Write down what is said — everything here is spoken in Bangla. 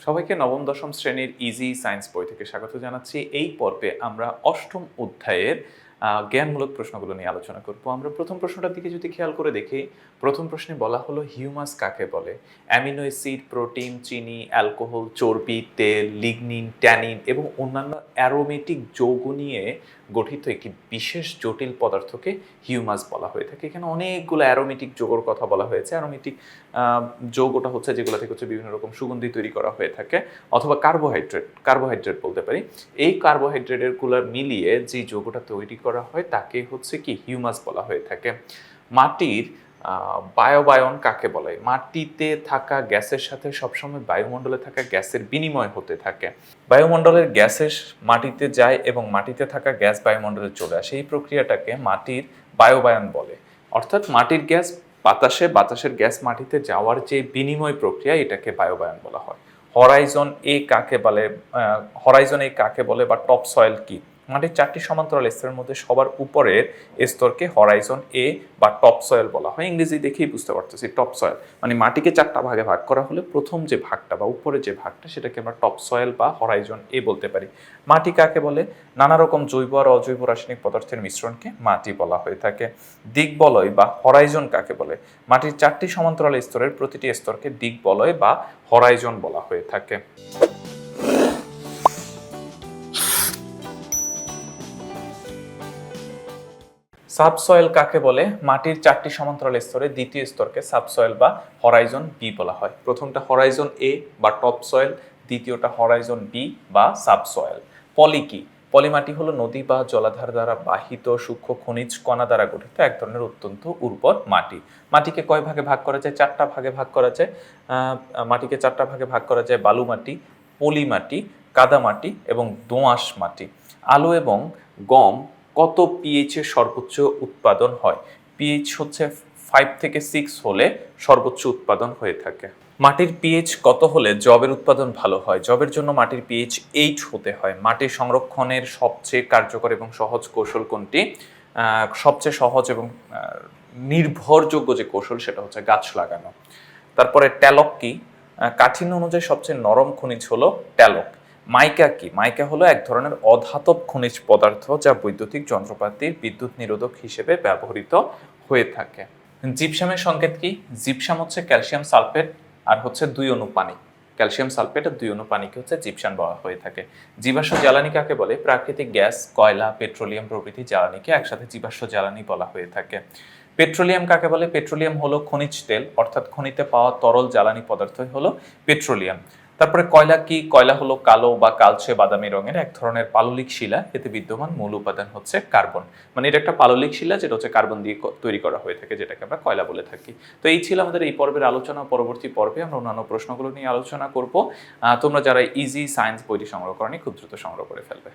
সবাইকে নবম দশম শ্রেণীর ইজি সায়েন্স বই থেকে স্বাগত জানাচ্ছি। এই পর্বে আমরা অষ্টম অধ্যায়ের জ্ঞানমূলক প্রশ্নগুলো নিয়ে আলোচনা করব। আমরা প্রথম প্রশ্নটার দিকে যদি খেয়াল করে দেখি, প্রথম প্রশ্নে বলা হলো হিউমাস কাকে বলে। অ্যামিনো অ্যাসিড, প্রোটিন, চিনি, অ্যালকোহল, চর্বি, তেল, লিগনিন, ট্যানিন এবং অন্যান্য অ্যারোমেটিক যৌগ নিয়ে গঠিত একটি বিশেষ জটিল পদার্থকে হিউমাস বলা হয়ে থাকে। এখানে অনেকগুলো অ্যারোমেটিক যৌগের কথা বলা হয়েছে। অ্যারোমেটিক যৌগটা হচ্ছে যেগুলো থেকে হচ্ছে বিভিন্ন রকম সুগন্ধি তৈরি করা হয়ে থাকে, অথবা কার্বোহাইড্রেট বলতে পারি। এই কার্বোহাইড্রেটের গুলো মিলিয়ে যে যৌগটা তৈরি করা হয় তাকে হচ্ছে কি হিউমাস বলা হয়ে থাকে। মাটির বায়োবায়ন কাকে বলে? মাটিতে থাকা গ্যাসের সাথে সবসময় বায়ুমণ্ডলে থাকা গ্যাসের বিনিময় হতে থাকে। বায়ুমণ্ডলের গ্যাসের মাটিতে যায় এবং মাটিতে থাকা গ্যাস বায়ুমণ্ডলে চলে আসে। এই প্রক্রিয়াটাকে মাটির বায়োবায়ন বলে। অর্থাৎ মাটির গ্যাস বাতাসের গ্যাস মাটিতে যাওয়ার যে বিনিময় প্রক্রিয়া, এটাকে বায়োবায়ন বলা হয়। হরাইজন এ কাকে বলে বা টপ সয়েল কি? মাটির 4টি সমান্তরাল স্তরের মধ্যে সবার উপরের স্তরকে হরাইজন এ বা টপ সয়েল বলা হয়। ইংরেজি দেখেই বুঝতে পারতেছি, টপ সয়েল মানে মাটিকে 4টা ভাগে ভাগ করা হলে প্রথম যে ভাগটা বা উপরে যে ভাগটা, সেটাকে আমরা টপ সয়েল বা হরাইজন এ বলতে পারি। মাটি কাকে বলে? নানা রকম জৈব আর অজৈব রাসায়নিক পদার্থের মিশ্রণকে মাটি বলা হয়ে থাকে। দিকবলয় বা হরাইজন কাকে বলে? মাটির 4টি সমান্তরাল স্তরের প্রতিটি স্তরকে দিকবলয় বা হরাইজন বলা হয়ে থাকে। সাবসয়েল কাকে বলে? মাটির 4টি সমান্তরাল স্তরে দ্বিতীয় স্তরকে সাবসয়েল বা হরাইজন বি বলা হয়। প্রথমটা হরাইজন এ বা টপ সয়েল, দ্বিতীয়টা হরাইজন বি বা সাবসয়েল। পলি কি? পলিমাটি হলো নদী বা জলাধার দ্বারা বাহিত সূক্ষ্ম খনিজ কণা দ্বারা গঠিত এক ধরনের অত্যন্ত উর্বর মাটি। মাটিকে কয় ভাগে ভাগ করা যায়? 4টা ভাগে ভাগ করা যায়। মাটিকে 4টা ভাগে ভাগ করা যায়: বালু মাটি, পলি মাটি, কাদা মাটি এবং দোআঁশ মাটি। আলু এবং গম কত পিএইচে সর্বোচ্চ উৎপাদন হয়? পিএইচ হচ্ছে 5 থেকে 6 হলে সর্বোচ্চ উৎপাদন হয়ে থাকে। মাটির পিএইচ কত হলে যবের উৎপাদন ভালো হয়? যবের জন্য মাটির পিএইচ 8 হতে হয়। মাটির সংরক্ষণের সবচেয়ে কার্যকর এবং সহজ কৌশল কোনটি? সবচেয়ে সহজ এবং নির্ভরযোগ্য যে কৌশল, সেটা হচ্ছে গাছ লাগানো। তারপরে ট্যালক কি? কাঠিন্য অনুযায়ী সবচেয়ে নরম খনিজ হলো ট্যালক। মাইকা কি? মাইকা হলো এক ধরনের অধাতব খনিজ পদার্থ যা বৈদ্যুতিক যন্ত্রপাতির বিদ্যুৎ নিরোধক হিসেবে ব্যবহৃত হয়ে থাকে। জিপসামের সংকেত কি? জিপসাম হচ্ছে ক্যালসিয়াম সালফেট আর হচ্ছে 2 অণু পানি। ক্যালসিয়াম সালফেট আর 2 অণু পানিকে হচ্ছে জিপসাম বলা হয়ে থাকে। জীবাশ্ম জ্বালানি কাকে বলে? প্রাকৃতিক গ্যাস, কয়লা, পেট্রোলিয়াম প্রভৃতি জ্বালানিকে একসাথে জীবাশ্ম জ্বালানি বলা হয়ে থাকে। পেট্রোলিয়াম কাকে বলে? পেট্রোলিয়াম হলো খনিজ তেল, অর্থাৎ খনিতে পাওয়া তরল জ্বালানি পদার্থই হলো পেট্রোলিয়াম। তারপরে কয়লা কি? কয়লা হলো কালো বা কালচে বাদামি রঙের এক ধরনের পাললিক শিলা। এতে বিদ্যমান মূল উপাদান হচ্ছে কার্বন। মানে এটা একটা পাললিক শিলা যেটা হচ্ছে কার্বন দিয়ে তৈরি করা হয়ে থাকে, যেটাকে আমরা কয়লা বলে থাকি। তো এই ছিল আমাদের এই পর্বের আলোচনা। পরবর্তী পর্বে আমরা অন্যান্য প্রশ্নগুলো নিয়ে আলোচনা করব। তোমরা যারা ইজি সায়েন্স বইটি সংগ্রহ করনি, খুব দ্রুত সংগ্রহ করে ফেলবে।